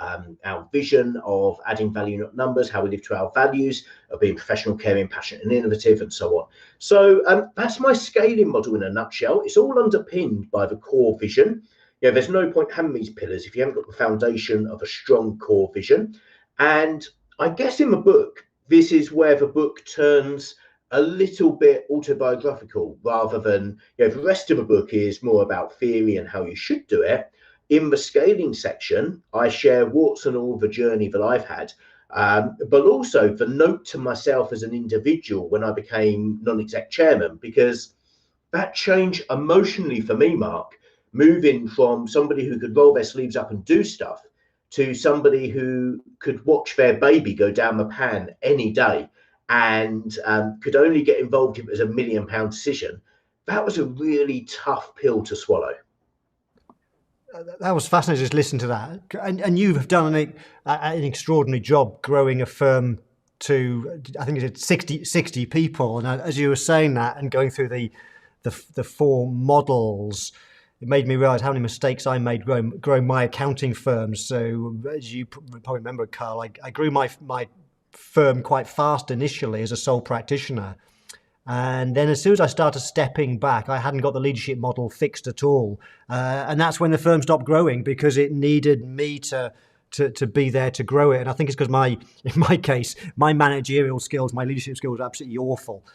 B: vision of adding value, not numbers, how we live to our values of being professional, caring, passionate, and innovative, and so on. So that's my scaling model in a nutshell. It's all underpinned by the core vision. There's no point having these pillars if you haven't got the foundation of a strong core vision. And I guess in the book, this is where the book turns a little bit autobiographical rather than, the rest of the book is more about theory and how you should do it. In the scaling section, I share warts and all the journey that I've had, but also the note to myself as an individual when I became non-exec chairman, because that changed emotionally for me, Mark, moving from somebody who could roll their sleeves up and do stuff to somebody who could watch their baby go down the pan any day and could only get involved if it was £1 million decision. That was a really tough pill to swallow.
A: That was fascinating just listen to that. And you have done an extraordinary job growing a firm to, I think it's 60 people. And as you were saying that and going through the 4 models, it made me realize how many mistakes I made growing my accounting firm. So as you probably remember, Carl, I grew my firm quite fast initially as a sole practitioner. And then as soon as I started stepping back, I hadn't got the leadership model fixed at all. And that's when the firm stopped growing, because it needed me to be there to grow it. And I think it's because in my case, my managerial skills, my leadership skills were absolutely awful.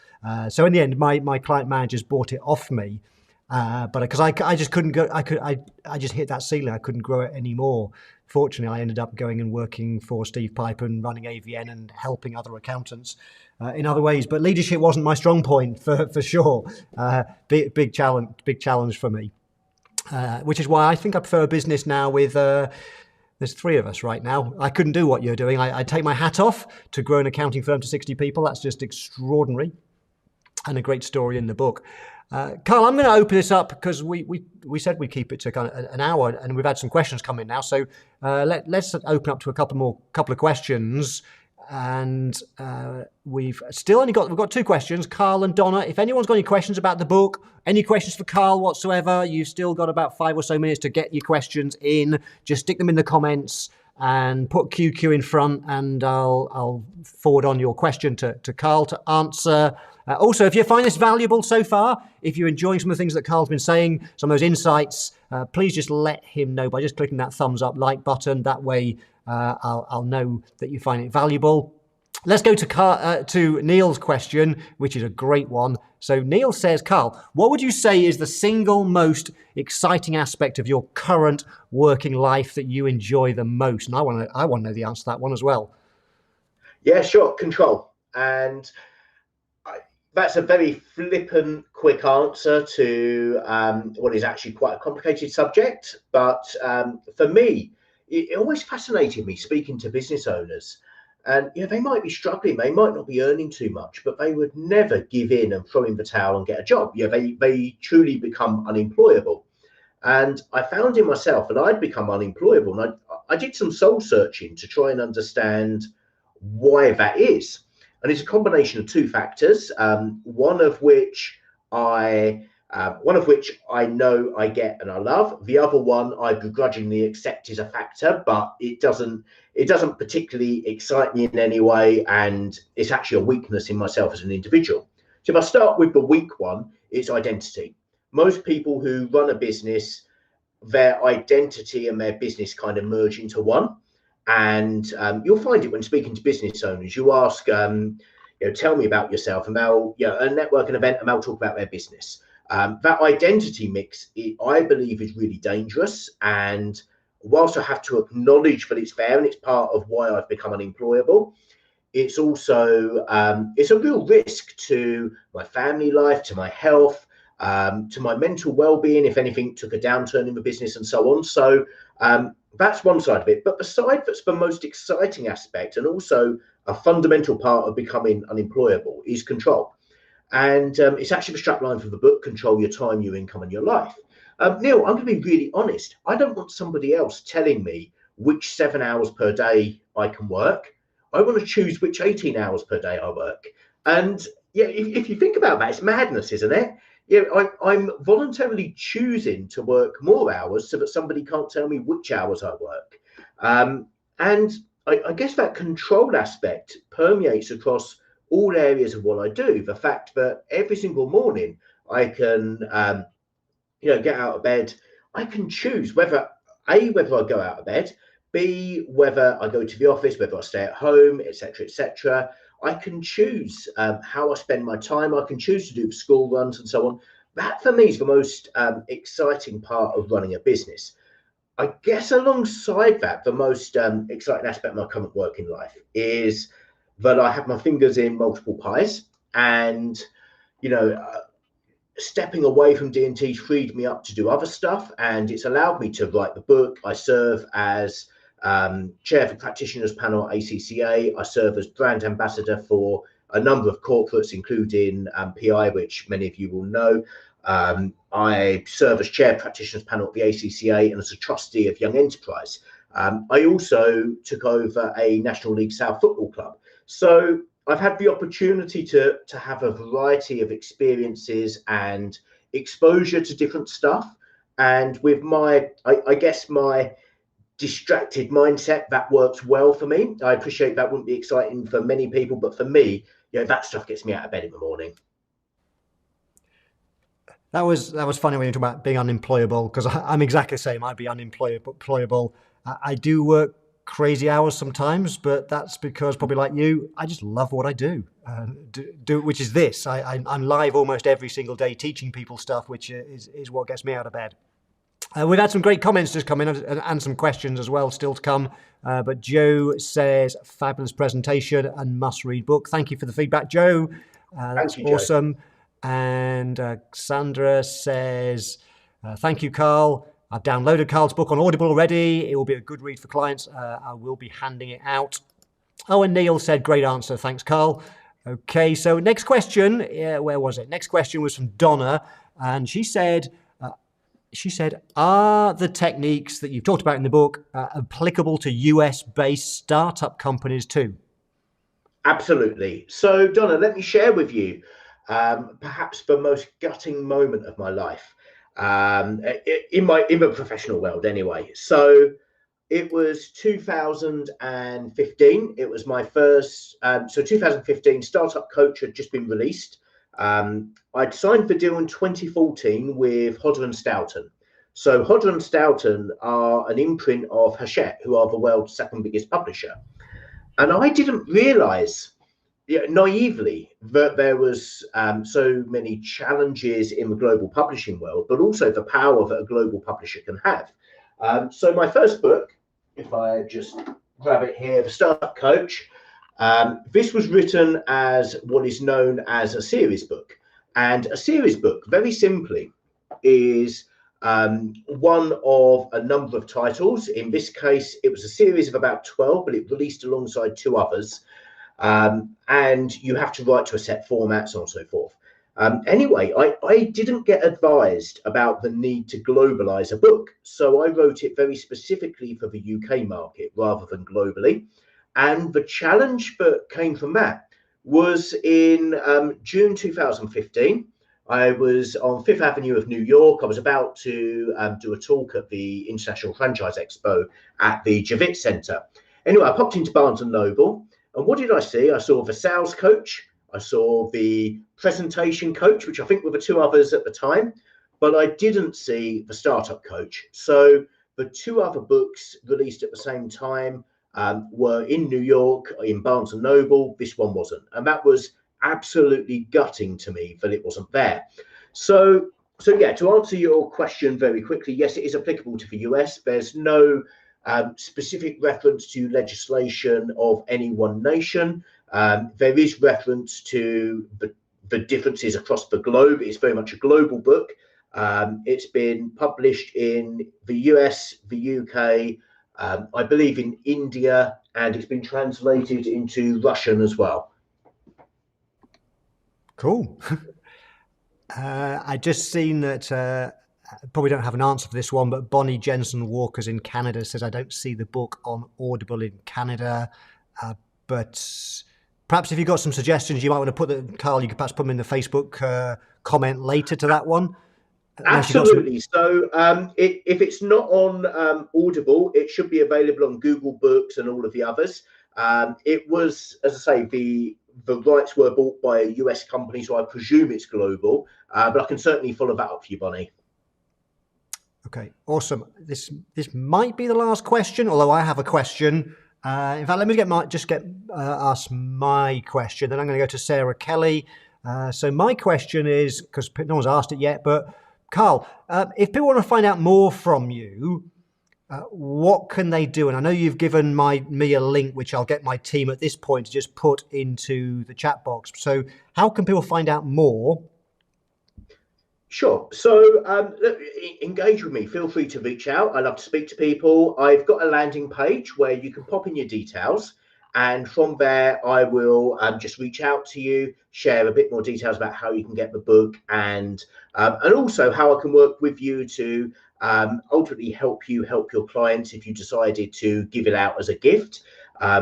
A: So in the end, my client managers bought it off me. But because I just couldn't go, I just hit that ceiling. I couldn't grow it anymore. Fortunately, I ended up going and working for Steve Piper and running AVN and helping other accountants in other ways. But leadership wasn't my strong point for sure. Big challenge for me, which is why I think I prefer a business now with. There's 3 of us right now. I couldn't do what you're doing. I take my hat off to grow an accounting firm to 60 people. That's just extraordinary, and a great story in the book. Carl, I'm going to open this up because we said we'd keep it to kind of an hour, and we've had some questions come in now. So let's open up to a couple of questions, and we've got 2 questions, Carl and Donna. If anyone's got any questions about the book, any questions for Carl whatsoever, you've still got about 5 or so minutes to get your questions in. Just stick them in the comments and put QQ in front, and I'll forward on your question to Carl to answer. Also, if you find this valuable so far, if you're enjoying some of the things that Carl's been saying, some of those insights, please just let him know by just clicking that thumbs up like button. That way I'll know that you find it valuable. Let's go to Neil's question, which is a great one. So Neil says, Carl, what would you say is the single most exciting aspect of your current working life that you enjoy the most? And I want to know the answer to that one as well.
B: Yeah, sure. Control. And that's a very flippant, quick answer to what is actually quite a complicated subject. But for me, it always fascinated me speaking to business owners. And they might be struggling, they might not be earning too much, but they would never give in and throw in the towel and get a job. They truly become unemployable. And I found in myself that I'd become unemployable. And I did some soul searching to try and understand why that is. And it's a combination of 2 factors, one of which I know I get and I love. The other one I begrudgingly accept is a factor, but it doesn't particularly excite me in any way, and it's actually a weakness in myself as an individual. So if I start with the weak one, it's identity. Most people who run a business, their identity and their business kind of merge into one. And you'll find it when speaking to business owners. You ask, tell me about yourself, and they'll, a networking event, and they'll talk about their business. That identity mix, I believe, is really dangerous. And whilst I have to acknowledge that it's there and it's part of why I've become unemployable, it's also it's a real risk to my family life, to my health, to my mental well-being if anything took a downturn in the business and so on. So that's one side of it. But the side that's the most exciting aspect, and also a fundamental part of becoming unemployable, is control. And it's actually the strapline for the book, Control Your Time, Your Income and Your Life. Neil, I'm going to be really honest. I don't want somebody else telling me which 7 hours per day I can work. I want to choose which 18 hours per day I work. And if you think about that, it's madness, isn't it? I'm voluntarily choosing to work more hours so that somebody can't tell me which hours I work. And I guess that control aspect permeates across all areas of what I do. The fact that every single morning I can, get out of bed. I can choose whether I go out of bed, B, whether I go to the office, whether I stay at home, etc., etc. I can choose how I spend my time. I can choose to do school runs and so on. That for me is the most exciting part of running a business. I guess alongside that, the most exciting aspect of my current working life is that I have my fingers in multiple pies, and stepping away from D&T freed me up to do other stuff, and it's allowed me to write the book. I serve as chair for practitioners panel at ACCA. I serve as brand ambassador for a number of corporates, including PI, which many of you will know. I serve as chair practitioners panel at the ACCA and as a trustee of Young Enterprise. I also took over a National League South football club. So I've had the opportunity to have a variety of experiences and exposure to different stuff. And with my, I guess my distracted mindset, that works well for me. I appreciate that wouldn't be exciting for many people, but for me, that stuff gets me out of bed in the morning.
A: That was funny when you talk about being unemployable, because I'm exactly the same. I'd be unemployable. I do work crazy hours sometimes, but that's because, probably like you, I just love what I do, which is this. I'm live almost every single day teaching people stuff, which is what gets me out of bed. We've had some great comments just come in and some questions as well still to come. But Joe says, fabulous presentation and must read book. Thank you for the feedback, Joe. That's
B: Thank you,
A: awesome. Joe. And Sandra says, thank you, Carl. I've downloaded Carl's book on Audible already. It will be a good read for clients. I will be handing it out. Oh, and Neil said, great answer. Thanks, Carl. Okay, so next question. Where was it? Next question was from Donna. And she said, are the techniques that you've talked about in the book applicable to US-based startup companies too?
B: Absolutely. So, Donna, let me share with you perhaps the most gutting moment of my life in the professional world anyway. So it was 2015. It was my first, 2015, Startup Coach had just been released. I'd signed the deal in 2014 with Hodder and Stoughton. So Hodder and Stoughton are an imprint of Hachette, who are the world's second biggest publisher. And I didn't realize, naively, that there was so many challenges in the global publishing world, but also the power that a global publisher can have. So my first book, if I just grab it here, The Startup Coach, this was written as what is known as a series book. And a series book, very simply, is one of a number of titles. In this case, it was a series of about 12, but it released alongside 2 others. And you have to write to a set format, so on and so forth. Anyway, I didn't get advised about the need to globalize a book. So I wrote it very specifically for the UK market rather than globally. And the challenge that came from that was in June 2015. I was on Fifth Avenue of New York. I was about to do a talk at the International Franchise Expo at the Javits Center. Anyway, I popped into Barnes & Noble. And what did I see? I saw the sales coach. I saw the presentation coach, which I think were the 2 others at the time. But I didn't see the startup coach. So the 2 other books released at the same time were in New York, in Barnes & Noble. This one wasn't. And that was absolutely gutting to me that it wasn't there. So yeah, to answer your question very quickly, yes, it is applicable to the US. There's no specific reference to legislation of any one nation. There is reference to the differences across the globe. It's very much a global book. It's been published in the US, the UK, I believe in India, and it's been translated into Russian as well.
A: Cool. I just seen that, probably don't have an answer for this one, but Bonnie Jensen Walker's in Canada says, I don't see the book on Audible in Canada, but perhaps if you've got some suggestions, you might want to put them, Carl, you could perhaps put them in the Facebook comment later to that one.
B: Absolutely. So if it's not on Audible, it should be available on Google Books and all of the others. It was, as I say, the rights were bought by a US company, so I presume it's global, but I can certainly follow that up for you, Bonnie.
A: Okay, awesome. This might be the last question, although I have a question. In fact, let me ask my question, then I'm going to go to Sarah Kelly. So my question is, because no one's asked it yet, but Carl, if people want to find out more from you, what can they do? And I know you've given me a link, which I'll get my team at this point to just put into the chat box. So how can people find out more?
B: Sure. So look, engage with me. Feel free to reach out. I love to speak to people. I've got a landing page where you can pop in your details. And from there, I will just reach out to you, share a bit more details about how you can get the book and also how I can work with you to ultimately help you help your clients if you decided to give it out as a gift.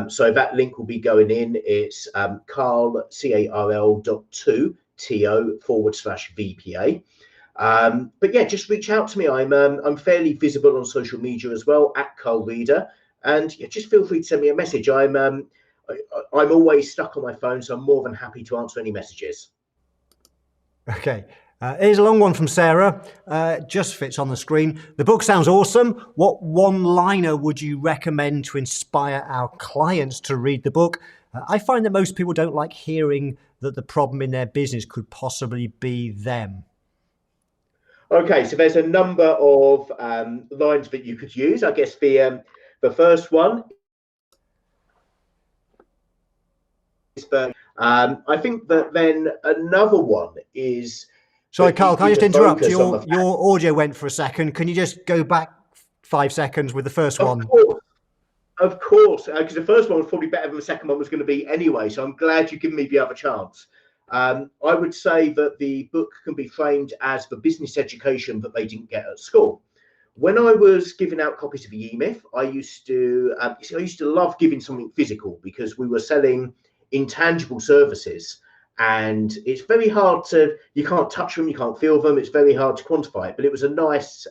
B: So that link will be going in. It's Carl, CARL.2TO/VPA. But yeah, just reach out to me. I'm fairly visible on social media as well at Carl Reader, and yeah, just feel free to send me a message. I'm always stuck on my phone, so I'm more than happy to answer any messages.
A: Okay. Here's a long one from Sarah. Just fits on the screen. The book sounds awesome. What one-liner would you recommend to inspire our clients to read the book? I find that most people don't like hearing that the problem in their business could possibly be them.
B: Okay, so there's a number of lines that you could use. I guess the first one is I think that then another one is.
A: Sorry, Carl, can I just interrupt? Your audio went for a second. Can you just go back 5 seconds with the first one?
B: Of course, because the first one was probably better than the second one was going to be anyway. So I'm glad you've given me the other chance. I would say that the book can be framed as the business education that they didn't get at school. When I was giving out copies of the eMyth, I used to love giving something physical because we were selling intangible services, and it's very hard to, you can't touch them, you can't feel them. It's very hard to quantify it, but it was a nice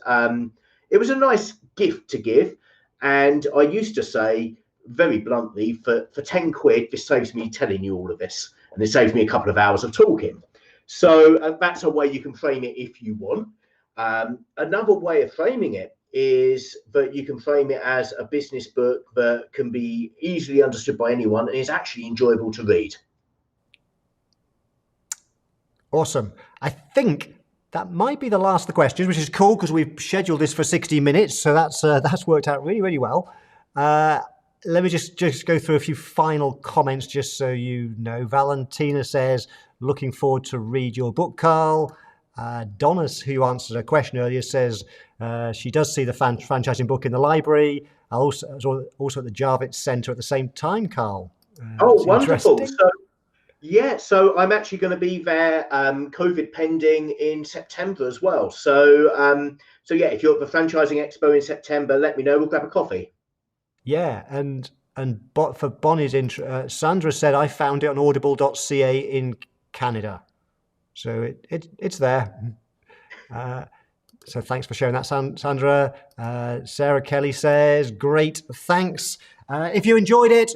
B: gift to give. And I used to say very bluntly, for 10 quid, this saves me telling you all of this. And it saves me a couple of hours of talking. So that's a way you can frame it if you want. Another way of framing it is that you can frame it as a business book that can be easily understood by anyone and is actually enjoyable to read.
A: Awesome. I think that might be the last of the questions, which is cool because we've scheduled this for 60 minutes. So that's worked out really, really well. Let me just go through a few final comments just so you know. Valentina says, looking forward to read your book, Carl. Donna, who answered a question earlier, says she does see the franchising book in the library. Also at the Jarvitz Centre at the same time, Carl.
B: Oh, wonderful. So I'm actually going to be there, COVID pending, in September as well. So yeah, if you're at the Franchising Expo in September, let me know. We'll grab a coffee.
A: Yeah, and for Bonnie's intro, Sandra said, I found it on audible.ca in Canada. So it's there. So thanks for sharing that, Sandra. Sarah Kelly says, great, thanks. If you enjoyed it,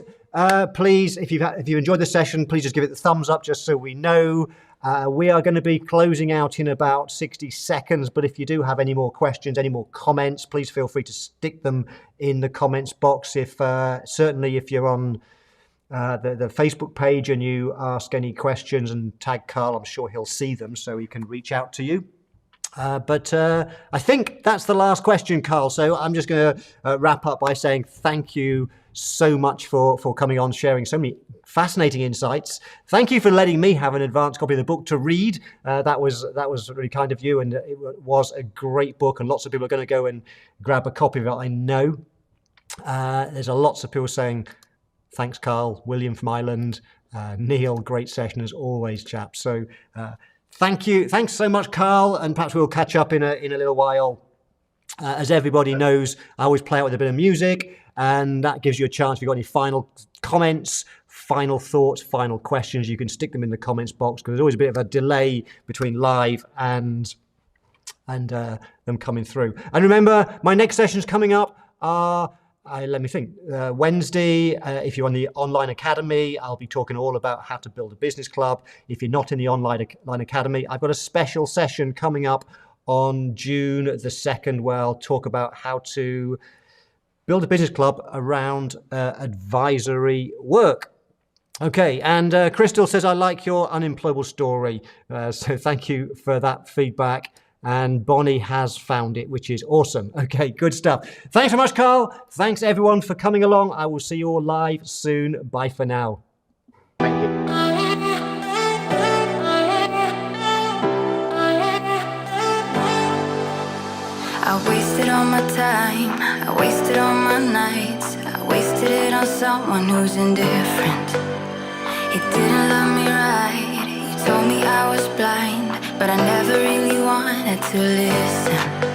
A: please, if you enjoyed the session, please just give it the thumbs up just so we know. We are going to be closing out in about 60 seconds, but if you do have any more questions, any more comments, please feel free to stick them in the comments box. Certainly if you're on the Facebook page and you ask any questions and tag Carl, I'm sure he'll see them so he can reach out to you. But I think that's the last question, Carl. So I'm just going to wrap up by saying thank you so much for coming on, sharing so many fascinating insights. Thank you for letting me have an advanced copy of the book to read. That was really kind of you, and it was a great book, and lots of people are going to go and grab a copy of it, I know. There's lots of people saying, thanks, Carl. William from Ireland. Neil, great session as always, chaps. So thank you. Thanks so much, Carl, and perhaps we'll catch up in a little while. As everybody knows, I always play out with a bit of music, and that gives you a chance. If you've got any final comments, final thoughts, final questions, you can stick them in the comments box, because there's always a bit of a delay between live and them coming through. And remember, my next sessions coming up are, let me think, Wednesday. If you're on the Online Academy, I'll be talking all about how to build a business club. If you're not in the Online Academy, I've got a special session coming up on June the 2nd where I'll talk about how to build a business club around advisory work. Okay, and Crystal says, I like your unemployable story. So thank you for that feedback. And Bonnie has found it, which is awesome. Okay, good stuff. Thanks so much, Carl. Thanks, everyone, for coming along. I will see you all live soon. Bye for now.
B: Thank you.
C: I wasted all my time, I wasted all my nights, I wasted it on someone who's indifferent. He didn't love me right, he told me I was blind, but I never really wanted to listen.